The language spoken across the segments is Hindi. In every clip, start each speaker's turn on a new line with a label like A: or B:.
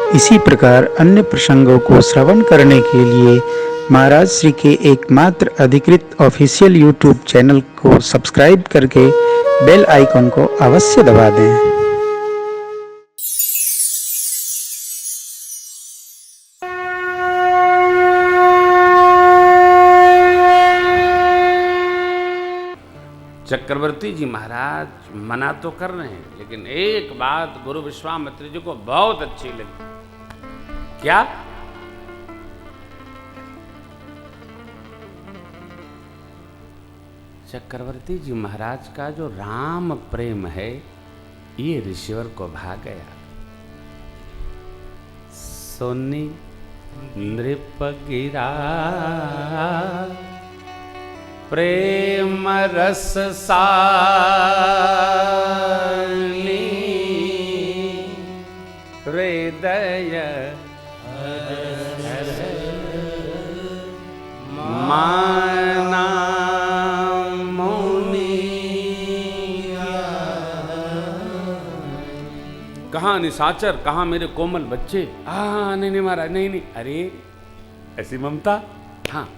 A: इसी प्रकार अन्य प्रसंगों को श्रवण करने के लिए महाराज श्री के एकमात्र अधिकृत ऑफिशियल यूट्यूब चैनल को सब्सक्राइब करके बेल आइकन को अवश्य दबा दें।
B: चक्रवर्ती जी महाराज मना तो कर रहे हैं, लेकिन एक बात गुरु विश्वामित्र जी को बहुत अच्छी लगी। क्या? चक्रवर्ती जी महाराज का जो राम प्रेम है ये ऋषिवर को भा गया। सोनी नृप गिरा प्रेम रस सानी हृदय माना मौनी। कहाँ निशाचर, कहाँ मेरे कोमल बच्चे? नहीं महाराज, नहीं। अरे ऐसी ममता? हाँ,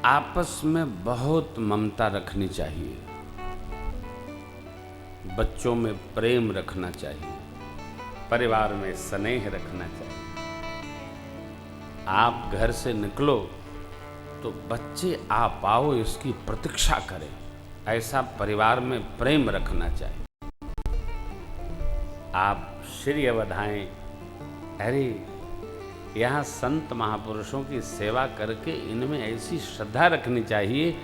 B: आपस में बहुत ममता रखनी चाहिए, बच्चों में प्रेम रखना चाहिए, परिवार में स्नेह रखना चाहिए। आप घर से निकलो तो बच्चे आप आओ इसकी प्रतीक्षा करें, ऐसा परिवार में प्रेम रखना चाहिए। आप श्री अवधाएं, अरे यहाँ संत महापुरुषों की सेवा करके इनमें ऐसी श्रद्धा रखनी चाहिए,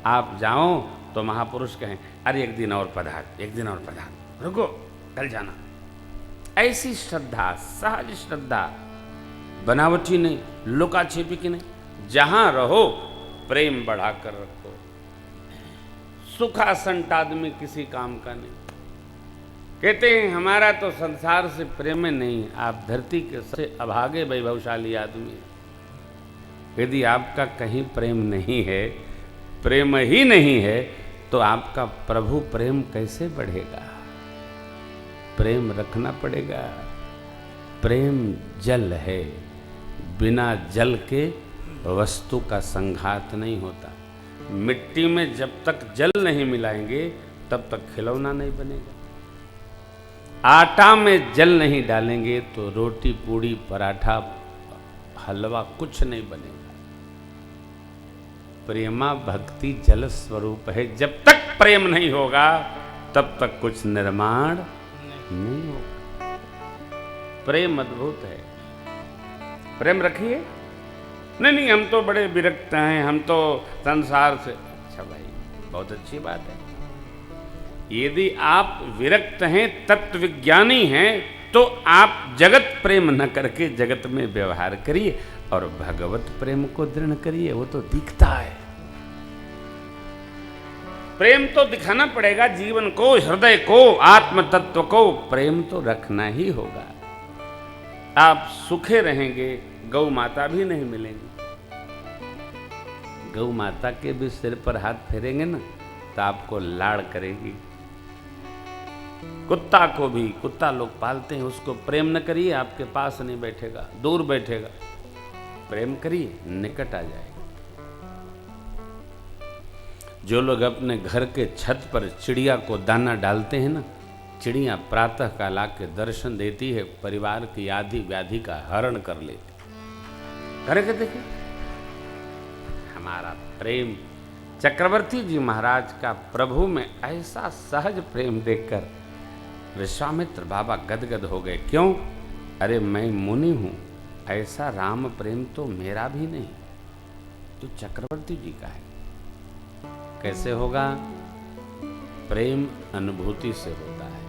B: आप जाओ तो महापुरुष कहें अरे एक दिन और पधार, एक दिन और पधार, रुको कल जाना। ऐसी श्रद्धा, सहज श्रद्धा, बनावटी नहीं, लुका छिपी की नहीं। जहाँ रहो प्रेम बढ़ाकर रखो। सुखासंत आदमी किसी काम का नहीं। कहते हैं हमारा तो संसार से प्रेम नहीं। आप धरती के सबसे अभागे वैभवशाली आदमी। यदि आपका कहीं प्रेम नहीं है, प्रेम ही नहीं है, तो आपका प्रभु प्रेम कैसे बढ़ेगा? प्रेम रखना पड़ेगा। प्रेम जल है, बिना जल के वस्तु का संघात नहीं होता। मिट्टी में जब तक जल नहीं मिलाएंगे तब तक खिलौना नहीं बनेगा। आटा में जल नहीं डालेंगे तो रोटी, पूड़ी, पराठा, हलवा कुछ नहीं बनेगा। प्रेमा भक्ति जल स्वरूप है। जब तक प्रेम नहीं होगा तब तक कुछ निर्माण नहीं होगा। प्रेम अद्भुत है। प्रेम रखिए। नहीं, हम तो बड़े विरक्त हैं, हम तो संसार से। अच्छा भाई, बहुत अच्छी बात है। यदि आप विरक्त हैं, तत्व विज्ञानी हैं, तो आप जगत प्रेम न करके जगत में व्यवहार करिए और भगवत प्रेम को दृढ़ करिए। वो तो दिखता है। प्रेम तो दिखाना पड़ेगा जीवन को, हृदय को, आत्म तत्व को। प्रेम तो रखना ही होगा। आप सुखे रहेंगे, गौ माता भी नहीं मिलेंगी। गौ माता के भी सिर पर हाथ फेरेंगे ना तो आपको लाड़ करेगी। कुत्ता को भी, कुत्ता लोग पालते हैं, उसको प्रेम न करिए, आपके पास नहीं बैठेगा, दूर बैठेगा। प्रेम करिए, निकट आ जाएगा। जो लोग अपने घर के छत पर चिड़िया को दाना डालते हैं ना, चिड़िया प्रातः काल आके दर्शन देती है, परिवार की आदि व्याधि का हरण कर लेती। करके देखिए हमारा प्रेम। चक्रवर्ती जी महाराज का प्रभु में ऐसा सहज प्रेम देखकर विश्वामित्र बाबा गदगद हो गए। क्यों? अरे मैं मुनि हूं, ऐसा राम प्रेम तो मेरा भी नहीं, तो चक्रवर्ती जी का है। कैसे होगा? प्रेम अनुभूति से होता है,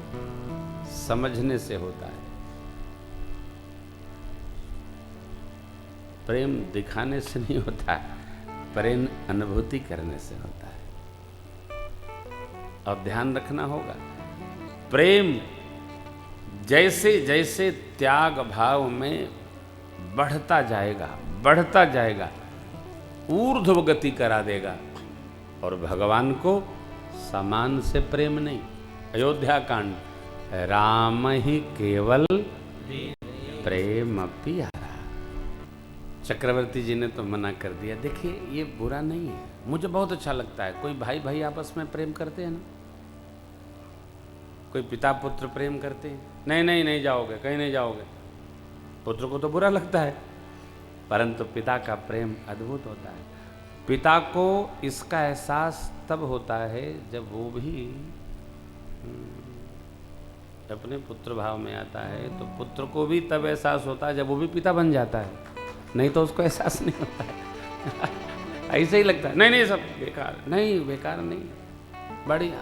B: समझने से होता है। प्रेम दिखाने से नहीं होता है, प्रेम अनुभूति करने से होता है। अब ध्यान रखना होगा, प्रेम जैसे जैसे त्याग भाव में बढ़ता जाएगा, ऊर्ध्व गति करा देगा। और भगवान को समान से प्रेम नहीं। अयोध्या कांड, राम ही केवल प्रेम प्यारा। चक्रवर्ती जी ने तो मना कर दिया। देखिए ये बुरा नहीं है, मुझे बहुत अच्छा लगता है। कोई भाई भाई आपस में प्रेम करते हैं ना, कोई पिता पुत्र प्रेम करते हैं, नहीं नहीं नहीं जाओगे, कहीं नहीं जाओगे। पुत्र को तो बुरा लगता है, परंतु पिता का प्रेम अद्भुत होता है। पिता को इसका एहसास तब होता है जब वो भी अपने पुत्र भाव में आता है, तो पुत्र को भी तब एहसास होता है जब वो भी पिता बन जाता है, नहीं तो उसको एहसास नहीं होता है। ऐसे ही लगता है, नहीं नहीं सब बेकार, नहीं बेकार नहीं, बढ़िया।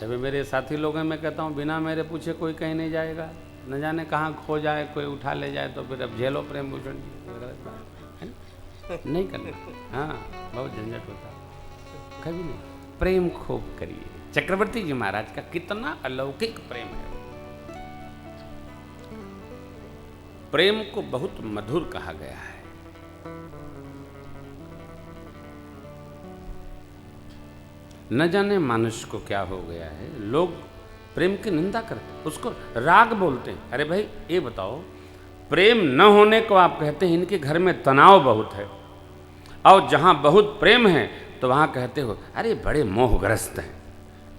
B: अभी मेरे साथी लोग हैं, मैं कहता हूँ बिना मेरे पूछे कोई कहीं नहीं जाएगा, न जाने कहाँ खो जाए, कोई उठा ले जाए तो फिर अब झेलो प्रेम भूषण जी, नहीं करना। हाँ बहुत झंझट होता है, कभी नहीं, प्रेम खूब करिए। चक्रवर्ती जी महाराज का कितना अलौकिक प्रेम है। प्रेम को बहुत मधुर कहा गया है। न जाने मनुष्य को क्या हो गया है, लोग प्रेम की निंदा करते, उसको राग बोलते हैं। अरे भाई ये बताओ, प्रेम न होने को आप कहते हैं इनके घर में तनाव बहुत है, और जहां बहुत प्रेम है तो वहां कहते हो अरे बड़े मोहग्रस्त हैं,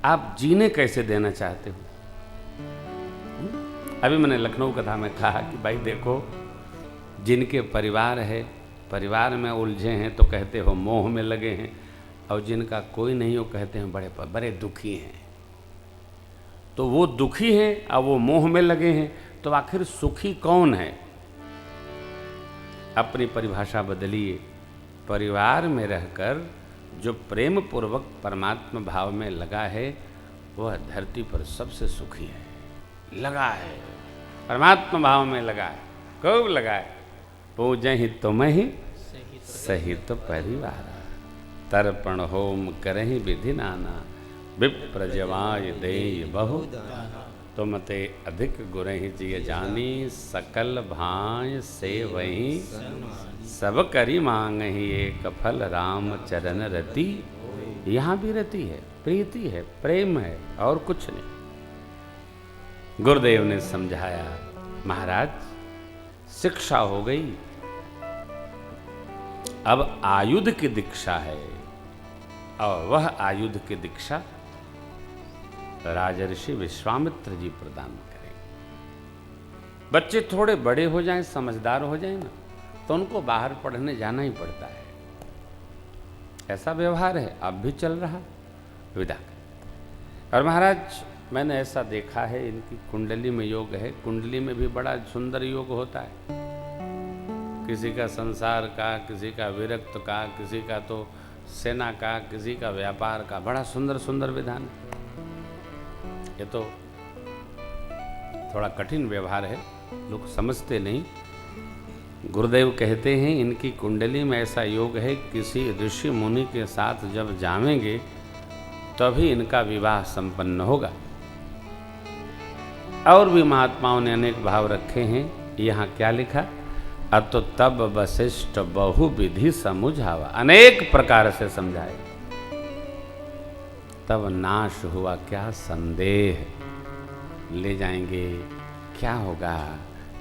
B: आप जीने कैसे देना चाहते हो। अभी मैंने लखनऊ कथा में कहा कि भाई देखो, जिनके परिवार है, परिवार में उलझे हैं तो कहते हो मोह में लगे हैं, और जिनका कोई नहीं हो कहते हैं बड़े बड़े दुखी हैं। तो वो दुखी हैं और वो मोह में लगे हैं, तो आखिर सुखी कौन है? अपनी परिभाषा बदलिए। परिवार में रहकर जो प्रेम पूर्वक परमात्मा भाव में लगा है, वह धरती पर सबसे सुखी है। लगा है परमात्मा भाव में, लगा है, खूब लगा है। पूजहि तुम ही सहित परिवार, तर्पण होम करहि विधि नाना, विप्र जवाय देय बहु, तुम ते अधिक गुरहि जिय जानी, सकल भाय से वही सब करी मांगहि, एक फल राम चरण रति। यहाँ भी रति है, प्रीति है, प्रेम है, और कुछ नहीं। गुरुदेव ने समझाया, महाराज शिक्षा हो गई, अब आयुध की दीक्षा है, और वह आयुध की दीक्षा राजर्षि विश्वामित्र जी प्रदान करें। बच्चे थोड़े बड़े हो जाएं, समझदार हो जाएं ना, तो उनको बाहर पढ़ने जाना ही पड़ता है। ऐसा व्यवहार है, अब भी चल रहा विदा। और महाराज मैंने ऐसा देखा है, इनकी कुंडली में योग है, कुंडली में भी बड़ा सुंदर योग होता है। किसी का संसार का, किसी का विरक्त का, किसी का तो सेना का, किसी का व्यापार का, बड़ा सुंदर सुंदर विधान है। ये तो थोड़ा कठिन व्यवहार है, लोग समझते नहीं। गुरुदेव कहते हैं इनकी कुंडली में ऐसा योग है, किसी ऋषि मुनि के साथ जब जामेंगे तभी इनका विवाह संपन्न होगा। और भी महात्माओं ने अनेक भाव रखे हैं। यहाँ क्या लिखा, अतो तब वशिष्ठ बहु विधि समुझावा, अनेक प्रकार से समझाए, तब नाश हुआ क्या संदेह। ले जाएंगे, क्या होगा,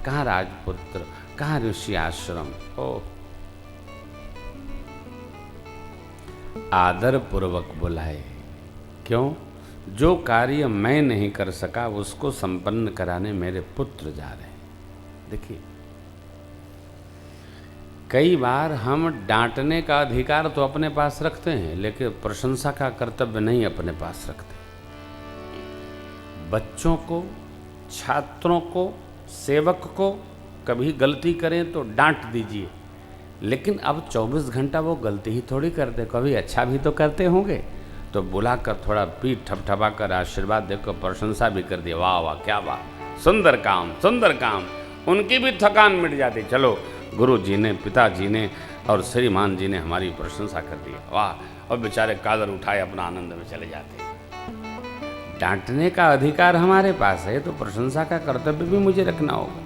B: कहाँ राजपुत्र, कहाँ ऋषि आश्रम। ओ आदर पूर्वक बुलाए, क्यों? जो कार्य मैं नहीं कर सका उसको संपन्न कराने मेरे पुत्र जा रहे हैं। देखिए कई बार हम डांटने का अधिकार तो अपने पास रखते हैं, लेकिन प्रशंसा का कर्तव्य नहीं अपने पास रखते। बच्चों को, छात्रों को, सेवक को कभी गलती करें तो डांट दीजिए, लेकिन अब 24 घंटा वो गलती ही थोड़ी करते, कभी अच्छा भी तो करते होंगे। तो बुलाकर थोड़ा पीठ ठपठपा कर आशीर्वाद देकर प्रशंसा भी कर दिया, वाह वाह क्या वाह, सुंदर काम सुंदर काम। उनकी भी थकान मिट जाती, चलो गुरु जी ने, पिताजी ने और श्रीमान जी ने हमारी प्रशंसा कर दी, वाह। और बेचारे कादर उठाए अपना आनंद में चले जाते। डांटने का अधिकार हमारे पास है, तो प्रशंसा का कर्तव्य भी मुझे रखना होगा।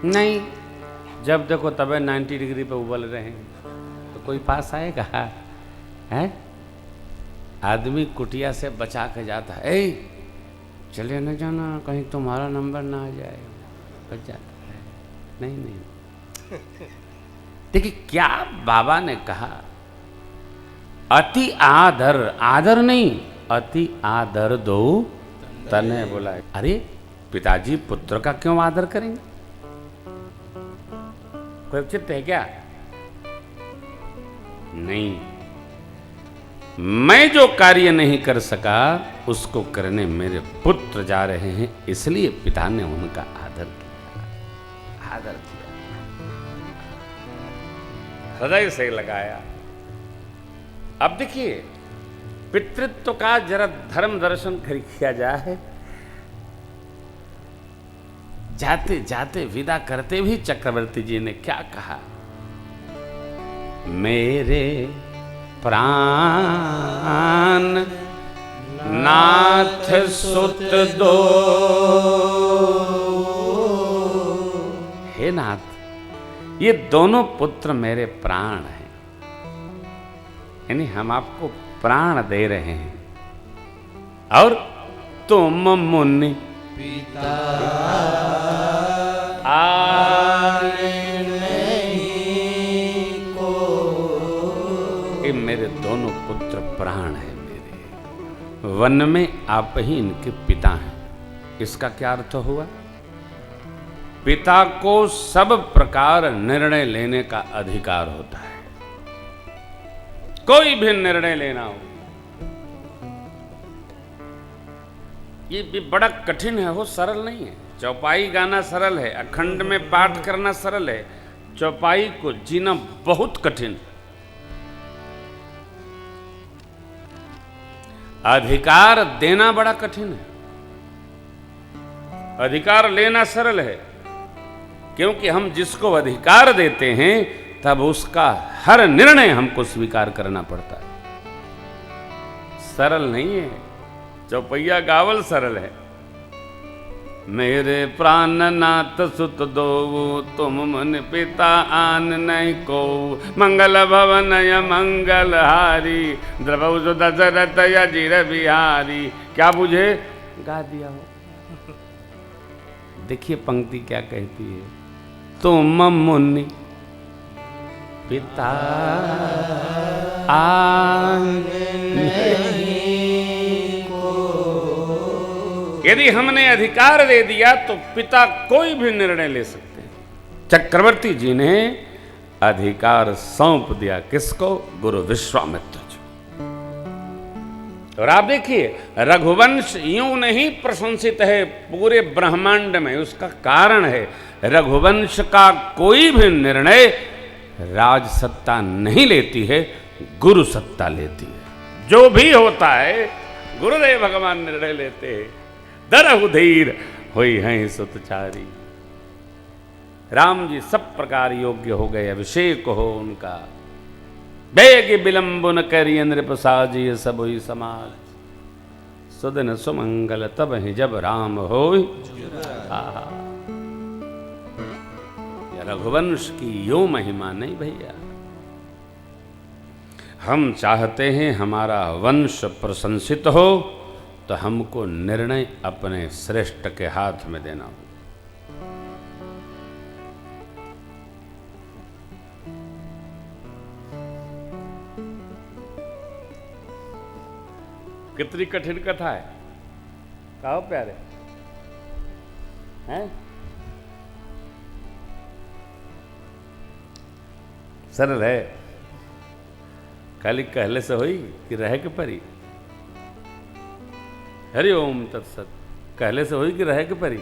B: नहीं, जब देखो तबे 90 डिग्री पे उबल रहे हैं तो कोई पास आएगा? है आदमी कुटिया से बचा के जाता है, चले न जाना कहीं तुम्हारा नंबर ना आ जाए, बच जाता है। नहीं नहीं, देखिए क्या बाबा ने कहा, अति आदर, आदर नहीं अति आदर दो तने बुलाए। अरे पिताजी पुत्र का क्यों आदर करेंगे? कोई औचित्य है क्या? नहीं, मैं जो कार्य नहीं कर सका उसको करने मेरे पुत्र जा रहे हैं, इसलिए पिता ने उनका आदर किया, आदर किया, हृदय से लगाया। अब देखिए पितृत्व का जरा धर्म दर्शन कर किया जाए। जाते जाते विदा करते भी चक्रवर्ती जी ने क्या कहा, मेरे प्राण नाथ सुत दो। हे नाथ, ये दोनों पुत्र मेरे प्राण हैं, यानी हम आपको प्राण दे रहे हैं, और तुम मुनि पिता मेरे दोनों पुत्र प्राण हैं मेरे, वन में आप ही इनके पिता हैं। इसका क्या अर्थ हुआ? पिता को सब प्रकार निर्णय लेने का अधिकार होता है, कोई भी निर्णय लेना हो। ये भी बड़ा कठिन है, हो सरल नहीं है। चौपाई गाना सरल है, अखंड में पाठ करना सरल है, चौपाई को जीना बहुत कठिन। अधिकार देना बड़ा कठिन है, अधिकार लेना सरल है, क्योंकि हम जिसको अधिकार देते हैं तब उसका हर निर्णय हमको स्वीकार करना पड़ता है। सरल नहीं है, चौपैया गावल सरल है। मेरे प्राण नाथ सुत दो, तुम मन पिता आन नहीं को, मंगल भवन य मंगल हारी, द्रवौ जो दशरथ अजीर बिहारी। क्या बुझे? गा दिया हो। देखिए पंक्ति क्या कहती है, तुम मुनि पिता आन नहीं। यदि हमने अधिकार दे दिया तो पिता कोई भी निर्णय ले सकते हैं। चक्रवर्ती जी ने अधिकार सौंप दिया किसको? गुरु विश्वामित्र जी। और आप देखिए रघुवंश यूं नहीं प्रशंसित है पूरे ब्रह्मांड में, उसका कारण है रघुवंश का कोई भी निर्णय राज सत्ता नहीं लेती है, गुरु सत्ता लेती है। जो भी होता है गुरुदेव भगवान निर्णय लेते हैं। दरहु धीर हुई हैं सुतचारी। राम जी सब प्रकार योग्य हो गए, अभिषेक हो उनका। बेग विलंबन करिय नृप साजिय सब हुई समाज, सुदिन सुमंगल तब ही जब राम होई। रघुवंश की यो महिमा नहीं भैया। हम चाहते हैं हमारा वंश प्रशंसित हो तो हमको निर्णय अपने श्रेष्ठ के हाथ में देना हो। कितनी कठिन कथा है, कहो प्यारे हैं? सरल है, खाली कहले से हुई कि रह के परी। हरि ओम तत्सत, कहले से हुई कि रह के परी।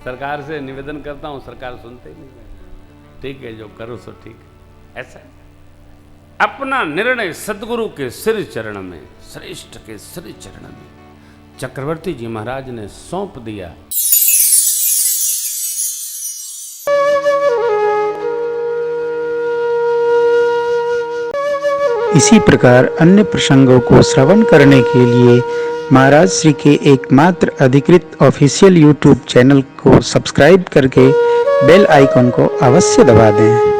B: सरकार से निवेदन करता हूं, सरकार सुनते ही नहीं। ठीक है, जो करो सो ठीक है। ऐसा अपना निर्णय सदगुरु के सिर चरण में, श्रेष्ठ के सिर चरण में चक्रवर्ती जी महाराज ने सौंप दिया।
A: इसी प्रकार अन्य प्रसंगों को श्रवण करने के लिए महाराज श्री के एकमात्र अधिकृत ऑफिशियल यूट्यूब चैनल को सब्सक्राइब करके बेल आइकन को अवश्य दबा दें।